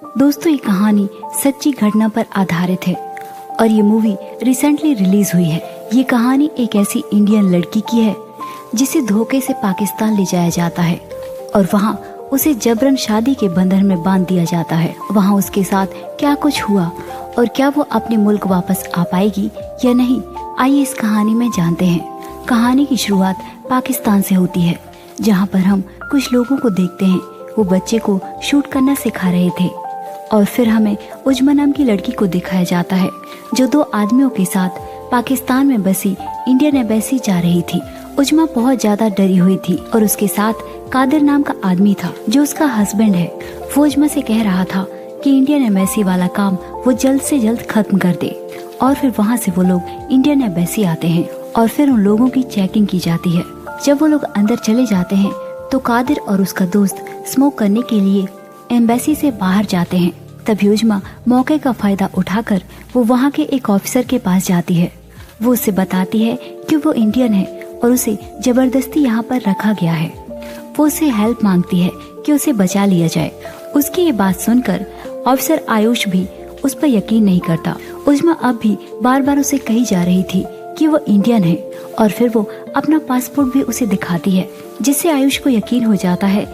दोस्तों, ये कहानी सच्ची घटना पर आधारित है और ये मूवी रिसेंटली रिलीज हुई है। ये कहानी एक ऐसी इंडियन लड़की की है जिसे धोखे से पाकिस्तान ले जाया जाता है और वहाँ उसे जबरन शादी के बंधन में बांध दिया जाता है। वहाँ उसके साथ क्या कुछ हुआ और क्या वो अपने मुल्क वापस आ पाएगी या नहीं, आइए इस कहानी में जानते हैं। कहानी की शुरुआत पाकिस्तान से होती है, जहाँ पर हम कुछ लोगों को देखते हैं। वो बच्चे को शूट करना सिखा रहे थे और फिर हमें उज्मा नाम की लड़की को दिखाया जाता है जो 2 आदमियों के साथ पाकिस्तान में बसी इंडियन एम्बेसी जा रही थी। उज्मा बहुत ज्यादा डरी हुई थी और उसके साथ कादिर नाम का आदमी था जो उसका हस्बैंड है। वो उज्मा से कह रहा था कि इंडियन एम्बेसी वाला काम वो जल्द से जल्द खत्म कर दे और फिर वहाँ से वो लोग इंडियन एम्बेसी आते हैं और फिर उन लोगों की चेकिंग की जाती है। जब वो लोग अंदर चले जाते हैं तो कादिर और उसका दोस्त स्मोक करने के लिए एम्बेसी से बाहर जाते हैं। तभी उज्मा मौके का फायदा उठाकर वो वहाँ के एक ऑफिसर के पास जाती है। वो उसे बताती है कि वो इंडियन है और उसे जबरदस्ती यहाँ पर रखा गया है। वो उसे हेल्प मांगती है कि उसे बचा लिया जाए। उसकी ये बात सुनकर ऑफिसर आयुष भी उस पर यकीन नहीं करता। उज्मा अब भी बार बार उसे कही जा रही थी कि वो इंडियन है और फिर वो अपना पासपोर्ट भी उसे दिखाती है, जिससे आयुष को यकीन हो जाता है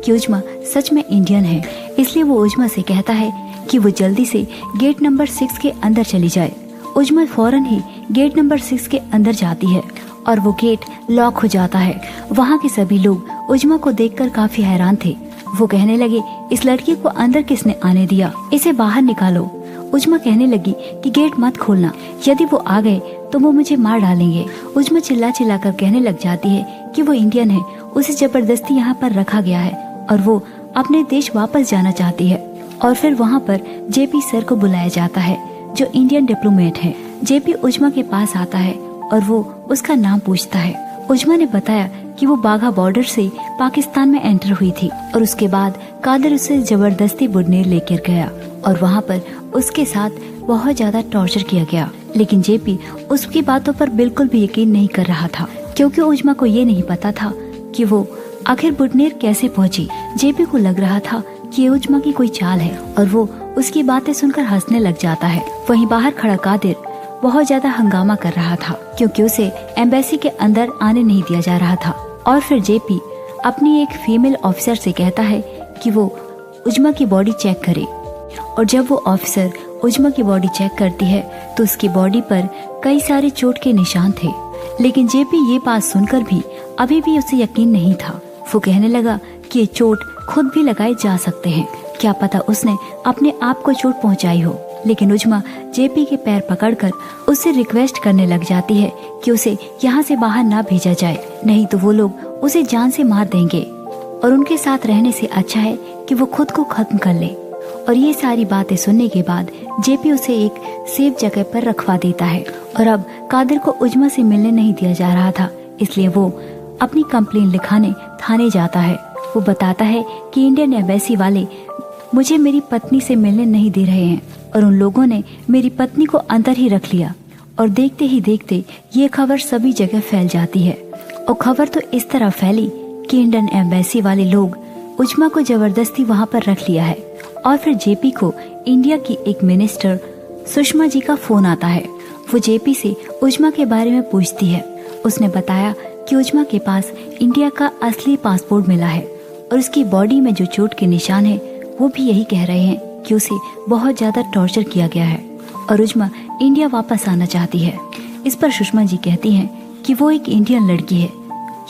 कि उज्मा सच में इंडियन है। इसलिए वो उज्मा से कहता है कि वो जल्दी से गेट नंबर 6 के अंदर चली जाए। उज्मा फौरन ही गेट नंबर 6 के अंदर जाती है और वो गेट लॉक हो जाता है। वहाँ के सभी लोग उज्मा को देखकर काफी हैरान थे। वो कहने लगे, इस लड़की को अंदर किसने आने दिया, इसे बाहर निकालो। उज्मा कहने लगी कि गेट मत खोलना, यदि वो आ गए तो वो मुझे मार डालेंगे। उज्मा चिल्ला चिल्ला कर कहने लग जाती है कि वो इंडियन है, उसे जबरदस्ती यहाँ पर रखा गया है और वो अपने देश वापस जाना चाहती है। और फिर वहाँ पर जेपी सर को बुलाया जाता है जो इंडियन डिप्लोमेट है। जेपी उज्मा के पास आता है और वो उसका नाम पूछता है। उज्मा ने बताया कि वो बाघा बॉर्डर से पाकिस्तान में एंटर हुई थी और उसके बाद कादिर उसे जबरदस्ती बुडनेर लेकर गया और वहाँ पर उसके साथ बहुत ज्यादा टॉर्चर किया गया। लेकिन जेपी उसकी बातों पर बिल्कुल भी यकीन नहीं कर रहा था, क्योंकि उज्मा को ये नहीं पता था कि वो आखिर बुडनेर कैसे पहुंची। जेपी को लग रहा था कि उज्मा की कोई चाल है और वो उसकी बातें सुनकर हंसने लग जाता है। वहीं बाहर खड़ा कादिर बहुत ज्यादा हंगामा कर रहा था क्योंकि उसे एम्बेसी के अंदर आने नहीं दिया जा रहा था। और फिर जेपी अपनी एक फीमेल ऑफिसर से कहता है कि वो उज्मा की बॉडी चेक करे और जब वो ऑफिसर उज्मा की बॉडी चेक करती है तो उसकी बॉडी पर कई सारे चोट के निशान थे। लेकिन जेपी ये बात सुनकर भी अभी भी उसे यकीन नहीं था। वो कहने लगा कि ये चोट खुद भी लगाए जा सकते हैं, क्या पता उसने अपने आप को चोट पहुंचाई हो। लेकिन उज्मा जेपी के पैर पकड़कर उससे रिक्वेस्ट करने लग जाती है कि उसे यहाँ से बाहर ना भेजा जाए, नहीं तो वो लोग उसे जान से मार देंगे और उनके साथ रहने से अच्छा है कि वो खुद को खत्म कर ले। और ये सारी बातें सुनने के बाद जेपी उसे एक सेफ जगह पर रखवा देता है और अब कादिर को उज्मा से मिलने नहीं दिया जा रहा था, इसलिए वो अपनी कंप्लेन लिखाने थाने जाता है। वो बताता है कि इंडियन एम्बेसी वाले मुझे मेरी पत्नी से मिलने नहीं दे रहे हैं और उन लोगों ने मेरी पत्नी को अंदर ही रख लिया। और देखते ही देखते ये खबर सभी जगह फैल जाती है और खबर तो इस तरह फैली कि इंडियन एम्बेसी वाले लोग उज्मा को जबरदस्ती वहाँ पर रख लिया है। और फिर जेपी को इंडिया की एक मिनिस्टर सुषमा जी का फोन आता है। वो जेपी से उज्मा के बारे में पूछती है। उसने बताया कि उज्मा के पास इंडिया का असली पासपोर्ट मिला है और उसकी बॉडी में जो चोट के निशान है वो भी यही कह रहे हैं कि उसे बहुत ज्यादा टॉर्चर किया गया है और उज्मा इंडिया वापस आना चाहती है। इस पर सुषमा जी कहती हैं कि वो एक इंडियन लड़की है,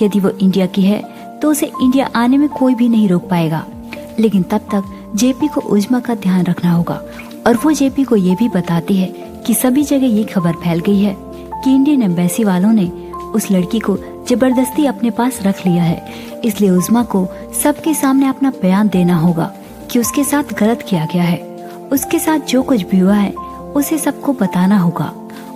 यदि वो इंडिया की है तो उसे इंडिया आने में कोई भी नहीं रोक पाएगा। लेकिन तब तक जेपी को उज्मा का ध्यान रखना होगा। और वो जेपी को ये भी बताती है कि सभी जगह ये खबर फैल गई है कि इंडियन एम्बेसी वालों ने उस लड़की को जबरदस्ती अपने पास रख लिया है, इसलिए उज्मा को सबके सामने अपना बयान देना होगा कि उसके साथ गलत किया गया है। उसके साथ जो कुछ भी हुआ है उसे सबको बताना होगा।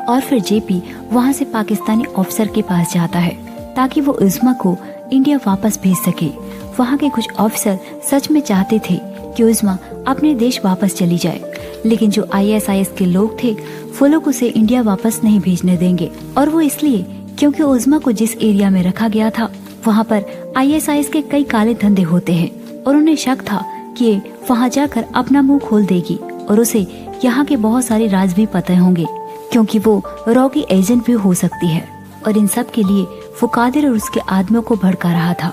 और फिर जेपी वहाँ से पाकिस्तानी ऑफिसर के पास जाता है ताकि वो उज्मा को इंडिया वापस भेज सके। वहाँ के कुछ ऑफिसर सच में चाहते थे कि उज्मा अपने देश वापस चली जाए, लेकिन जो ISIS के लोग थे वो लोग उसे इंडिया वापस नहीं भेजने देंगे। और वो इसलिए क्योंकि उज्मा को जिस एरिया में रखा गया था वहाँ पर ISIS के कई काले धंधे होते हैं और उन्हें शक था कि वहाँ जाकर अपना मुंह खोल देगी और उसे यहाँ के बहुत सारे राज भी पता होंगे, क्योंकि वो रॉकी एजेंट भी हो सकती है। और इन सब के लिए वो कादिर और उसके आदमियों को भड़का रहा था।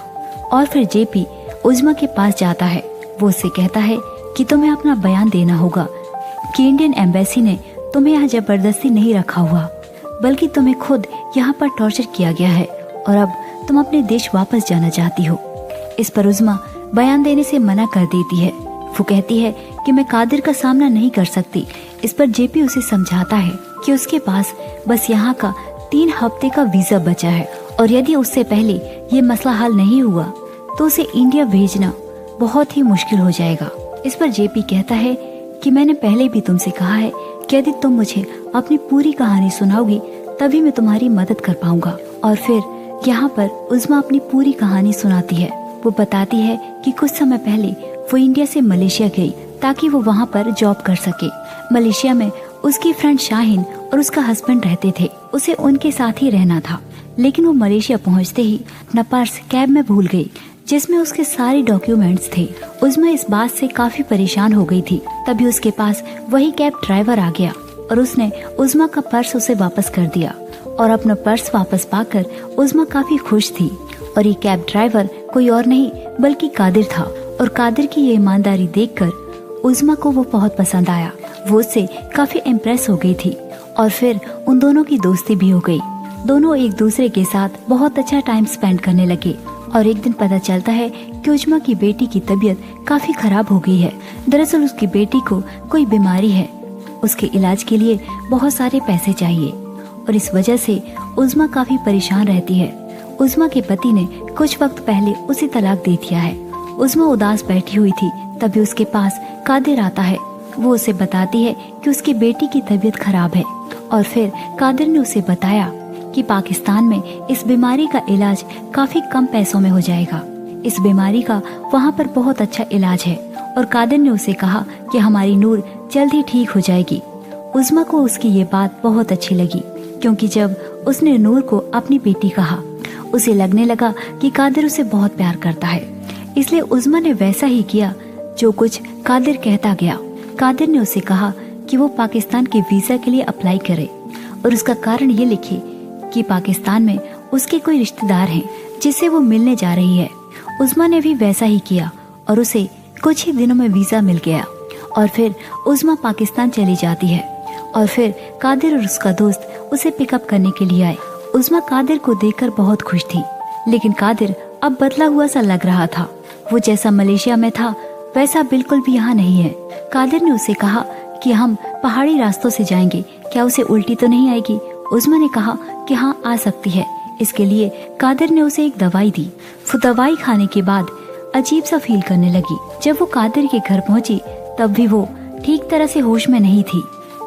और फिर जेपी उज़्मा के पास जाता है। वो उससे कहता है कि तुम्हें अपना बयान देना होगा कि इंडियन एम्बेसी ने तुम्हें यहाँ जबरदस्ती नहीं रखा हुआ, बल्कि तुम्हें खुद यहाँ पर टॉर्चर किया गया है और अब तुम अपने देश वापस जाना चाहती हो। इस पर उज़्मा बयान देने से मना कर देती है। वो कहती है कि मैं कादिर का सामना नहीं कर सकती। इस पर जेपी उसे समझाता है कि उसके पास बस यहाँ का 3 हफ्ते का वीजा बचा है और यदि उससे पहले ये मसला हल नहीं हुआ तो उसे इंडिया भेजना बहुत ही मुश्किल हो जाएगा। इस पर जेपी कहता है कि मैंने पहले भी तुमसे कहा है कि यदि तुम मुझे अपनी पूरी कहानी सुनाओगी तभी मैं तुम्हारी मदद कर पाऊंगा। और फिर यहाँ पर उज़्मा अपनी पूरी कहानी सुनाती है। वो बताती है कि कुछ समय पहले वो इंडिया से मलेशिया गई ताकि वो वहाँ पर जॉब कर सके। मलेशिया में उसकी फ्रेंड शाहीन और उसका हस्बैंड रहते थे। उसे उनके साथ ही रहना था, लेकिन वो मलेशिया पहुँचते ही अपना पर्स कैब में भूल गई जिसमें उसके सारे डॉक्यूमेंट्स थे। उज़्मा इस बात से काफी परेशान हो गई थी। तभी उसके पास वही कैब ड्राइवर आ गया और उसने उज़्मा का पर्स उसे वापस कर दिया और अपना पर्स वापस पाकर उज़्मा काफी खुश थी। और ये कैब ड्राइवर कोई और नहीं बल्कि कादिर था। और कादिर की ये ईमानदारी देखकर उज़्मा को वो बहुत पसंद आया। वो उससे काफी इम्प्रेस हो गई थी और फिर उन दोनों की दोस्ती भी हो गई। दोनों एक दूसरे के साथ बहुत अच्छा टाइम स्पेंड करने लगे। और एक दिन पता चलता है कि उज़्मा की बेटी की तबीयत काफी खराब हो गई है। दरअसल उसकी बेटी को कोई बीमारी है, उसके इलाज के लिए बहुत सारे पैसे चाहिए और इस वजह से उज़्मा काफी परेशान रहती है। उज़्मा के पति ने कुछ वक्त पहले उसे तलाक दे दिया है। उज़्मा उदास बैठी हुई थी, तभी उसके पास कादिर आता है। वो उसे बताती है कि उसकी बेटी की तबीयत खराब है और फिर कादिर ने उसे बताया कि पाकिस्तान में इस बीमारी का इलाज काफी कम पैसों में हो जाएगा। इस बीमारी का वहाँ पर बहुत अच्छा इलाज है। और कादिर ने उसे कहा कि हमारी नूर जल्द ही ठीक हो जाएगी। उज़्मा को उसकी ये बात बहुत अच्छी लगी, क्योंकि जब उसने नूर को अपनी बेटी कहा उसे लगने लगा कि कादिर उसे बहुत प्यार करता है। इसलिए उज़्मा ने वैसा ही किया जो कुछ कादिर कहता गया। कादिर ने उसे कहा कि वो पाकिस्तान के वीजा के लिए अप्लाई करे और उसका कारण ये लिखे कि पाकिस्तान में उसके कोई रिश्तेदार हैं जिससे वो मिलने जा रही है। उज़्मा ने भी वैसा ही किया और उसे कुछ ही दिनों में वीजा मिल गया और फिर उज़्मा पाकिस्तान चली जाती है। और फिर कादिर और उसका दोस्त उसे पिकअप करने के लिए आए। उज़्मा कादिर को देखकर बहुत खुश थी, लेकिन कादिर अब बदला हुआ सा लग रहा था। वो जैसा मलेशिया में था वैसा बिल्कुल भी यहाँ नहीं है। कादिर ने उसे कहा कि हम पहाड़ी रास्तों से जाएंगे, क्या उसे उल्टी तो नहीं आएगी? उज़्मा ने कहा कि हाँ आ सकती है। इसके लिए कादिर ने उसे एक दवाई दी। वो दवाई खाने के बाद अजीब सा फील करने लगी। जब वो कादिर के घर पहुंची तब भी वो ठीक तरह से होश में नहीं थी,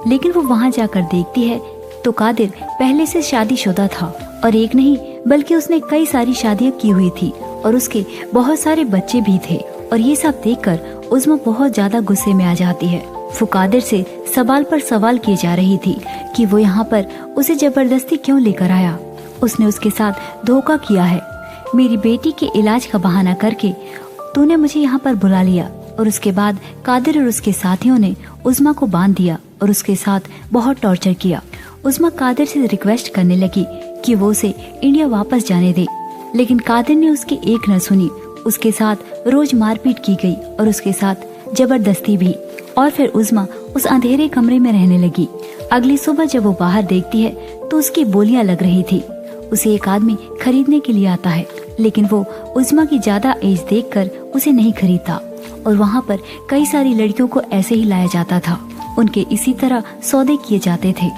लेकिन वो वहाँ जाकर देखती है तो कादिर पहले से शादीशुदा था और एक नहीं बल्कि उसने कई सारी शादियाँ की हुई थी और उसके बहुत सारे बच्चे भी थे। और ये सब देखकर उज़्मा बहुत ज्यादा गुस्से में आ जाती है। वो कादिर से सवाल पर सवाल किए जा रही थी कि वो यहाँ पर उसे जबरदस्ती क्यों लेकर आया। उसने उसके साथ धोखा किया है। मेरी बेटी के इलाज का बहाना करके तूने मुझे यहाँ पर बुला लिया। और उसके बाद कादिर और उसके साथियों ने उज़्मा को बांध दिया और उसके साथ बहुत टॉर्चर किया। उज़्मा कादिर से रिक्वेस्ट करने लगी कि वो उसे इंडिया वापस जाने दे, लेकिन कादिर ने उसकी एक न सुनी। उसके साथ रोज मारपीट की गई और उसके साथ जबरदस्ती भी। और फिर उज़्मा उस अंधेरे कमरे में रहने लगी। अगली सुबह जब वो बाहर देखती है तो उसकी बोलियां लग रही थी। उसे एक आदमी खरीदने के लिए आता है, लेकिन वो उज़्मा की ज्यादा एज देखकर उसे नहीं खरीदता। और वहाँ पर कई सारी लड़कियों को ऐसे ही लाया जाता था। उनके इसी तरह सौदे किए जाते थे।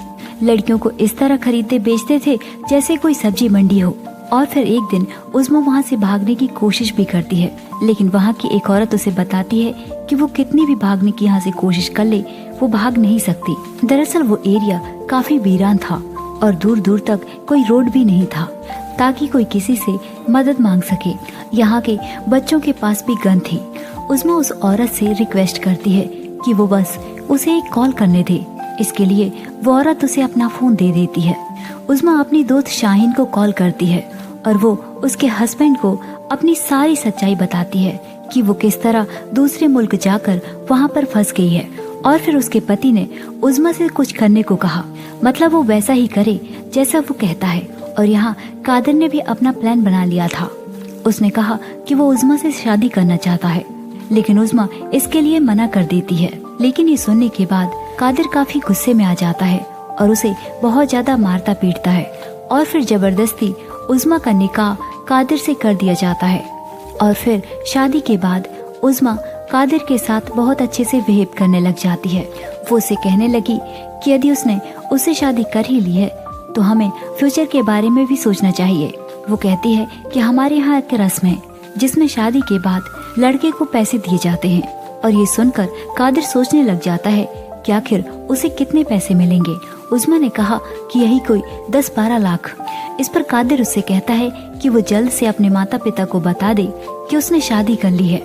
लड़कियों को इस तरह खरीदते बेचते थे जैसे कोई सब्जी मंडी हो। और फिर एक दिन उज़्मा वहाँ से भागने की कोशिश भी करती है, लेकिन वहाँ की एक औरत उसे बताती है कि वो कितनी भी भागने की यहाँ से कोशिश कर ले वो भाग नहीं सकती। दरअसल वो एरिया काफी वीरान था और दूर दूर तक कोई रोड भी नहीं था ताकि कोई किसी से मदद मांग सके। यहाँ के बच्चों के पास भी गन थी। उज़्मा उस औरत से रिक्वेस्ट करती है कि वो बस उसे एक कॉल करने दे। इसके लिए वो औरत उसे अपना फोन दे देती है। उज़्मा अपनी दोस्त शाहीन को कॉल करती है और वो उसके हस्बैंड को अपनी सारी सच्चाई बताती है कि वो किस तरह दूसरे मुल्क जाकर वहाँ पर फंस गई है। और फिर उसके पति ने उज़्मा से कुछ करने को कहा, मतलब वो वैसा ही करे जैसा वो कहता है। और यहाँ कादिर ने भी अपना प्लान बना लिया था। उसने कहा कि वो उज़्मा से शादी करना चाहता है, लेकिन उज़्मा इसके लिए मना कर देती है। लेकिन ये सुनने के बाद कादिर काफी गुस्से में आ जाता है और उसे बहुत ज्यादा मारता पीटता है। और फिर जबरदस्ती उज़्मा का निकाह कादिर से कर दिया जाता है। और फिर शादी के बाद उज़्मा कादिर के साथ बहुत अच्छे से बिहेव करने लग जाती है। वो उसे कहने लगी कि यदि उसने उससे शादी कर ही ली है तो हमें फ्यूचर के बारे में भी सोचना चाहिए। वो कहती है कि हमारे यहाँ एक रस्म है जिसमें शादी के बाद लड़के को पैसे दिए जाते हैं। और ये सुनकर कादिर सोचने लग जाता है कि आखिर उसे कितने पैसे मिलेंगे। उज़्मा ने कहा कि यही कोई 10-12 लाख। इस पर कादिर उससे कहता है कि वो जल्द से अपने माता पिता को बता दे कि उसने शादी कर ली है।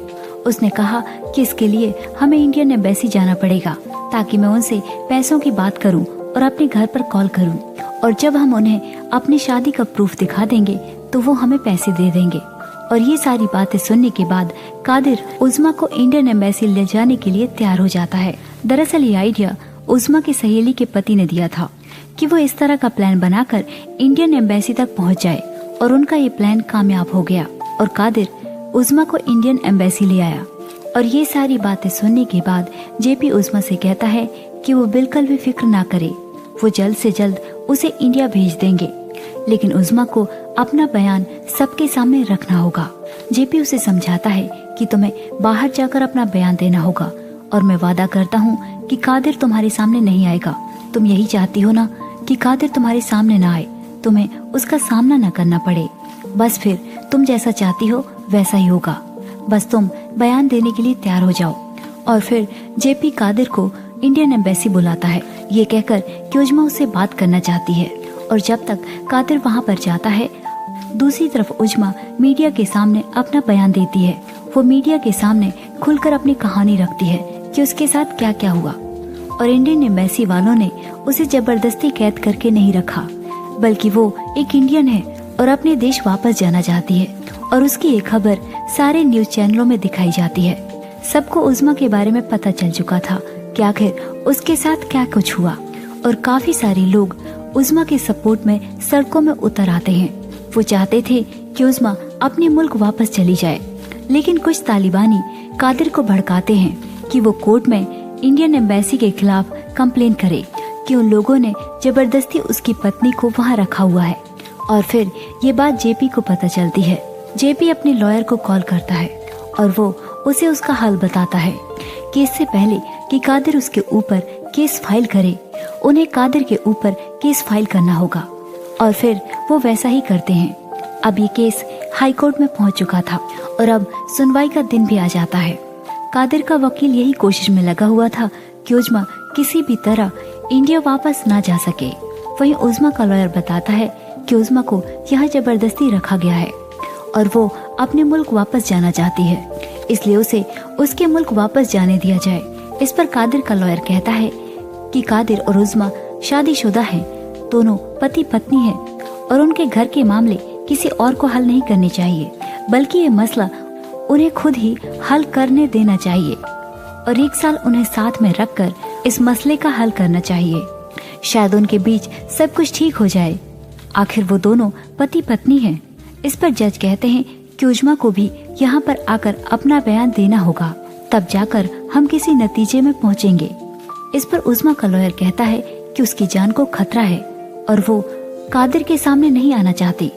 उसने कहा कि इसके लिए हमें इंडियन एम्बेसी जाना पड़ेगा ताकि मैं उनसे पैसों की बात करूं और अपने घर पर कॉल करूं, और जब हम उन्हें अपनी शादी का प्रूफ दिखा देंगे तो वो हमें पैसे दे देंगे। और ये सारी बातें सुनने के बाद कादिर उज़्मा को इंडियन एम्बेसी ले जाने के लिए तैयार हो जाता है। दरअसल ये आइडिया उज़्मा की सहेली के पति ने दिया था कि वो इस तरह का प्लान बनाकर इंडियन एम्बेसी तक पहुंच जाए, और उनका ये प्लान कामयाब हो गया और कादिर उज़्मा को इंडियन एम्बेसी ले आया। और ये सारी बातें सुनने के बाद जेपी उज़्मा से कहता है कि वो बिल्कुल भी फिक्र ना करे, वो जल्द से जल्द उसे इंडिया भेज देंगे, लेकिन उज़्मा को अपना बयान सबके सामने रखना होगा। जेपी उसे समझाता है कि तुम्हें बाहर जाकर अपना बयान देना होगा, और मैं वादा करता हूँ कि कादिर तुम्हारे सामने नहीं आएगा। तुम यही चाहती हो ना कि कादिर तुम्हारे सामने ना आए, तुम्हें उसका सामना न करना पड़े। बस फिर तुम जैसा चाहती हो वैसा ही होगा, बस तुम बयान देने के लिए तैयार हो जाओ। और फिर जेपी कादिर को इंडियन एम्बेसी बुलाता है, ये कहकर कि उज़्मा उससे बात करना चाहती है। और जब तक कादिर वहाँ पर जाता है, दूसरी तरफ उज़्मा मीडिया के सामने अपना बयान देती है। वो मीडिया के सामने खुलकर अपनी कहानी रखती है कि उसके साथ क्या क्या हुआ। और इंडियन एम्बेसी वालों ने उसे जबरदस्ती कैद करके नहीं रखा, बल्कि वो एक इंडियन है और अपने देश वापस जाना चाहती है। और उसकी ये खबर सारे न्यूज चैनलों में दिखाई जाती है। सबको उज़्मा के बारे में पता चल चुका था कि आखिर उसके साथ क्या कुछ हुआ, और काफी सारे लोग उज़्मा के सपोर्ट में सड़कों में उतर आते हैं। वो चाहते थे कि उज़्मा अपने मुल्क वापस चली जाए, लेकिन कुछ तालिबानी कादिर को भड़काते हैं कि वो कोर्ट में इंडियन एम्बेसी के खिलाफ कंप्लेन करे कि उन लोगों ने जबरदस्ती उसकी पत्नी को वहाँ रखा हुआ है। और फिर ये बात जेपी को पता चलती है। जेपी अपने लॉयर को कॉल करता है और वो उसे उसका हल बताता है कि इससे पहले कि कादिर उसके ऊपर केस फाइल करे, उन्हें कादिर के ऊपर केस फाइल करना होगा। और फिर वो वैसा ही करते हैं। अब ये केस हाई कोर्ट में पहुंच चुका था और अब सुनवाई का दिन भी आ जाता है। कादिर का वकील यही कोशिश में लगा हुआ था कि उज़्मा किसी भी तरह इंडिया वापस ना जा सके। वहीं उज़्मा का लॉयर बताता है कि उज़्मा को यहाँ जबरदस्ती रखा गया है और वो अपने मुल्क वापस जाना चाहती है, इसलिए उसे उसके मुल्क वापस जाने दिया जाए। इस पर कादिर का लॉयर कहता है कि कादिर और उज़्मा शादीशुदा हैं, दोनों पति पत्नी हैं और उनके घर के मामले किसी और को हल नहीं करने चाहिए, बल्कि ये मसला उन्हें खुद ही हल करने देना चाहिए और 1 साल उन्हें साथ में रखकर इस मसले का हल करना चाहिए। शायद उनके बीच सब कुछ ठीक हो जाए, आखिर वो दोनों पति पत्नी हैं। इस पर जज कहते हैं कि उज़्मा को भी यहाँ पर आकर अपना बयान देना होगा, तब जाकर हम किसी नतीजे में पहुँचेंगे। इस पर उज़्मा का लॉयर कहता है कि उसकी जान को खतरा है और वो कादिर के सामने नहीं आना चाहती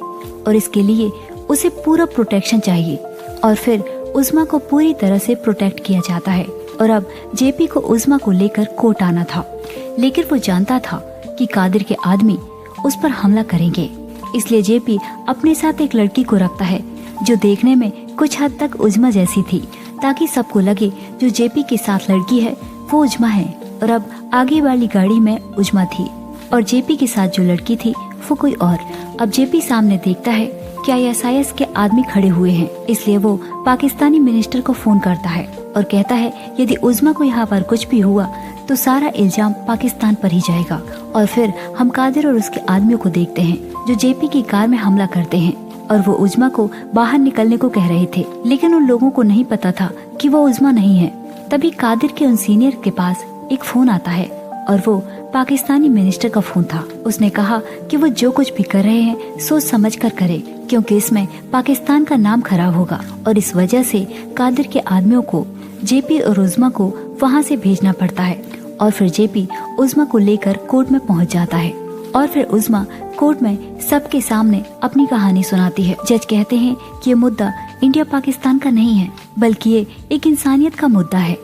और इसके लिए उसे पूरा प्रोटेक्शन चाहिए। और फिर उज़्मा को पूरी तरह से प्रोटेक्ट किया जाता है और अब जेपी को उज़्मा को लेकर कोर्ट आना था, लेकिन वो जानता था कि कादिर के आदमी उस पर हमला करेंगे, इसलिए जेपी अपने साथ एक लड़की को रखता है जो देखने में कुछ हद तक उज़्मा जैसी थी, ताकि सबको लगे जो जेपी के साथ लड़की है वो उज़्मा है। और अब आगे वाली गाड़ी में उज़्मा थी और जेपी के साथ जो लड़की थी वो कोई और। अब जेपी सामने देखता है कि ISIS के आदमी खड़े हुए हैं, इसलिए वो पाकिस्तानी मिनिस्टर को फोन करता है और कहता है यदि उज़्मा को यहाँ पर कुछ भी हुआ तो सारा इल्जाम पाकिस्तान पर ही जाएगा। और फिर हम कादिर और उसके आदमियों को देखते हैं जो जेपी की कार में हमला करते हैं और वो उज़मा को बाहर निकलने को कह रहे थे, लेकिन उन लोगों को नहीं पता था कि वो उज़मा नहीं है। तभी कादिर के उन सीनियर के पास एक फोन आता है और वो पाकिस्तानी मिनिस्टर का फोन था। उसने कहा कि वो जो कुछ भी कर रहे हैं सोच समझ कर करे, क्योंकि इसमें पाकिस्तान का नाम खराब होगा। और इस वजह से कादिर के आदमियों को जेपी और उज़मा को वहाँ से भेजना पड़ता है। और फिर जेपी उज़मा को लेकर कोर्ट में पहुँच जाता है और फिर उज़मा कोर्ट में सबके सामने अपनी कहानी सुनाती है। जज कहते हैं कि ये मुद्दा इंडिया पाकिस्तान का नहीं है, बल्कि ये एक इंसानियत का मुद्दा है,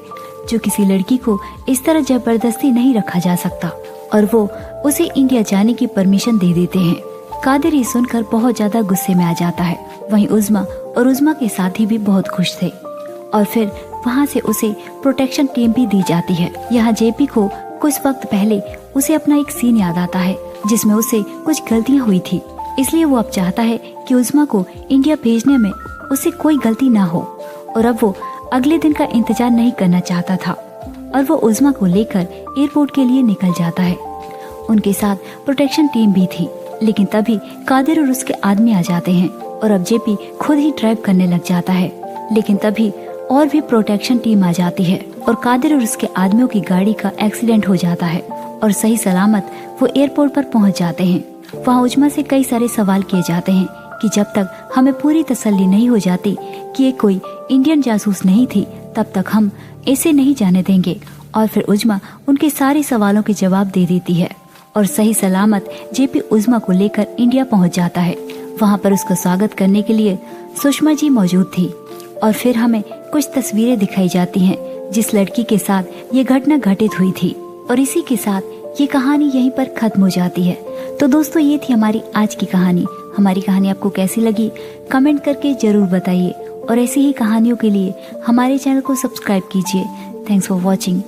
जो किसी लड़की को इस तरह जबरदस्ती नहीं रखा जा सकता। और वो उसे इंडिया जाने की परमिशन दे देते हैं। कादिर ये सुनकर बहुत ज्यादा गुस्से में आ जाता है। वहीं उज़मा और उज़मा के साथी भी बहुत खुश थे। और फिर वहाँ से उसे प्रोटेक्शन टीम भी दी जाती है। यहाँ जेपी को कुछ वक्त पहले उसे अपना एक सीन याद आता है जिसमें उसे कुछ गलतियाँ हुई थी, इसलिए वो अब चाहता है कि उज़मा को इंडिया भेजने में उसे कोई गलती ना हो। और अब वो अगले दिन का इंतजार नहीं करना चाहता था और वो उज़मा को लेकर एयरपोर्ट के लिए निकल जाता है। उनके साथ प्रोटेक्शन टीम भी थी, लेकिन तभी कादिर और उसके आदमी आ जाते हैं और अब जेपी खुद ही ड्राइव करने लग जाता है। लेकिन तभी और भी प्रोटेक्शन टीम आ जाती है और कादिर और उसके आदमियों की गाड़ी का एक्सीडेंट हो जाता है और सही सलामत वो एयरपोर्ट पर पहुंच जाते हैं। वहाँ उज़मा से कई सारे सवाल किए जाते हैं कि जब तक हमें पूरी तसल्ली नहीं हो जाती कि ये कोई इंडियन जासूस नहीं थी, तब तक हम इसे नहीं जाने देंगे। और फिर उज़मा उनके सारे सवालों के जवाब दे देती है और सही सलामत जेपी उज़मा को लेकर इंडिया पहुंच जाता है। वहाँ पर उसका स्वागत करने के लिए सुषमा जी मौजूद थी और फिर हमें कुछ तस्वीरें दिखाई जाती हैं जिस लड़की के साथ ये घटना घटित हुई थी। और इसी के साथ ये कहानी यहीं पर खत्म हो जाती है। तो दोस्तों, ये थी हमारी आज की कहानी। हमारी कहानी आपको कैसी लगी कमेंट करके जरूर बताइए और ऐसी ही कहानियों के लिए हमारे चैनल को सब्सक्राइब कीजिए। Thanks for watching.